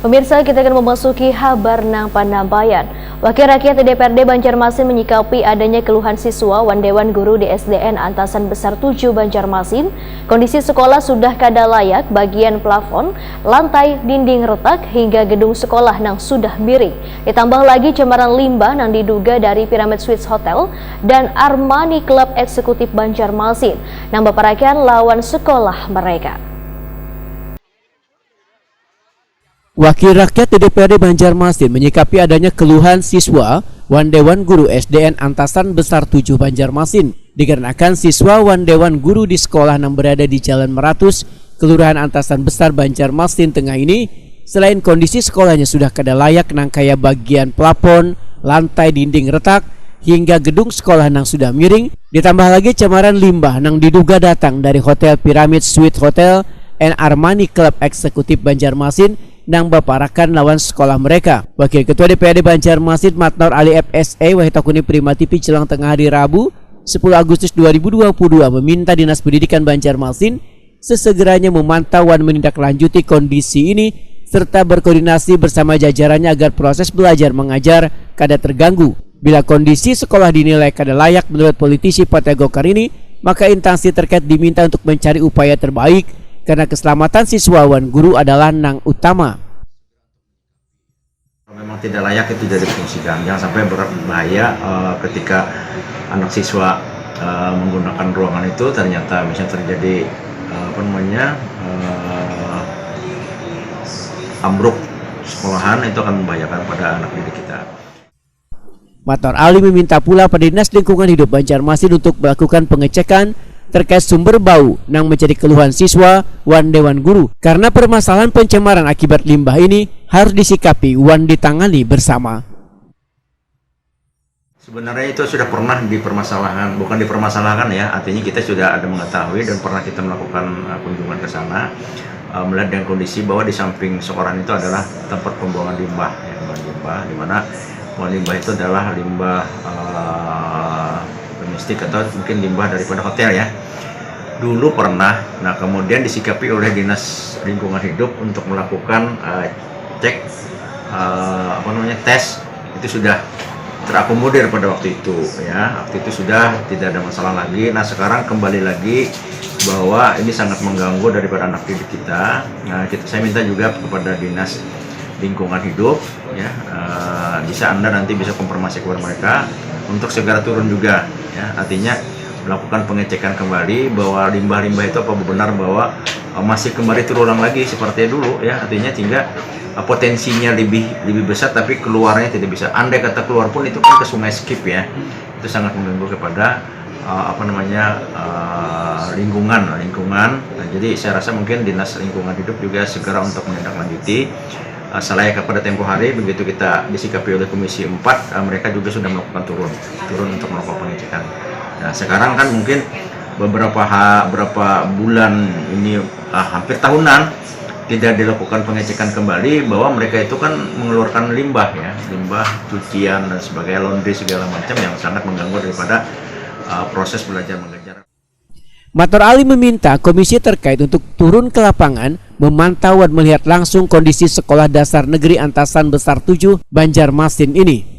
Pemirsa, kita akan memasuki kabar nang Panambayan. Wakil Rakyat DPRD Banjarmasin menyikapi adanya keluhan siswa Wandewan Guru di SDN Antasan Besar 7 Banjarmasin. Kondisi sekolah sudah kada layak, bagian plafon, lantai, dinding retak hingga gedung sekolah nang sudah miring. Ditambah lagi cemaran limbah nang diduga dari Pyramid Suites Hotel dan Armani Club Eksekutif Banjarmasin nang beparakan lawan sekolah mereka. Wakil Rakyat DPRD Banjarmasin menyikapi adanya keluhan siswa Wandewan Guru SDN Antasan Besar 7 Banjarmasin dikarenakan siswa Wandewan Guru di sekolah yang berada di Jalan Meratus, Kelurahan Antasan Besar Banjarmasin Tengah ini, selain kondisi sekolahnya sudah kada layak nang kaya bagian plafon, lantai, dinding retak hingga gedung sekolah nang sudah miring, ditambah lagi cemaran limbah nang diduga datang dari Hotel Pyramid Suites Hotel and Armani Club Eksekutif Banjarmasin nang baparakan lawan sekolah mereka. Wakil Ketua DPRD Banjarmasin Matnor Ali FSE Wahitakuni Prima TV jelang tengah hari Rabu 10 Agustus 2022 meminta Dinas Pendidikan Banjarmasin sesegeranya memantau dan menindaklanjuti kondisi ini serta berkoordinasi bersama jajarannya agar proses belajar mengajar kada terganggu. Bila kondisi sekolah dinilai kada layak menurut politisi Partai Golkar ini, maka instansi terkait diminta untuk mencari upaya terbaik karena keselamatan siswa wan guru adalah nang utama. Memang tidak layak itu jadi difungsikan, jangan sampai berbahaya ketika anak siswa menggunakan ruangan itu ternyata misalnya terjadi ambruk sekolahan, itu akan membahayakan pada anak didik kita. Matnor Ali meminta pula pada Dinas Lingkungan Hidup Banjarmasin untuk melakukan pengecekan terkait sumber bau yang menjadi keluhan siswa Wandewan Guru karena permasalahan pencemaran akibat limbah ini harus disikapi wan ditangani bersama. Sebenarnya itu sudah pernah dipermasalahkan ya, artinya kita sudah ada mengetahui dan pernah kita melakukan kunjungan ke sana melihat dengan kondisi bahwa di samping sekolah itu adalah tempat pembuangan limbah, di mana limbah itu adalah limbah domestik atau mungkin limbah daripada hotel ya. Dulu pernah, nah kemudian disikapi oleh Dinas Lingkungan Hidup untuk melakukan cek tes, itu sudah terakomodir pada waktu itu ya. Waktu itu sudah tidak ada masalah lagi. Nah sekarang kembali lagi bahwa ini sangat mengganggu daripada anak didik kita. Nah saya minta juga kepada Dinas Lingkungan Hidup ya, bisa Anda nanti bisa konfirmasi kepada mereka untuk segera turun juga ya, artinya melakukan pengecekan kembali bahwa limbah-limbah itu apa benar bahwa masih kembali terulang lagi seperti dulu ya, artinya sehingga potensinya lebih besar tapi keluarnya tidak bisa. Andai kata keluar pun itu kan ke sungai Skip ya, itu sangat mengganggu kepada lingkungan. Nah, jadi saya rasa mungkin Dinas Lingkungan Hidup juga segera untuk menindaklanjuti. Selain kepada tempo hari begitu kita disikapi oleh Komisi 4, mereka juga sudah melakukan turun untuk melakukan pengecekan. Nah sekarang kan mungkin beberapa bulan ini hampir tahunan tidak dilakukan pengecekan kembali bahwa mereka itu kan mengeluarkan limbah ya, limbah cucian dan sebagainya, laundry segala macam yang sangat mengganggu daripada proses belajar mengajar. Matnor Ali meminta komisi terkait untuk turun ke lapangan memantau dan melihat langsung kondisi sekolah dasar negeri Antasan Besar 7 Banjarmasin ini.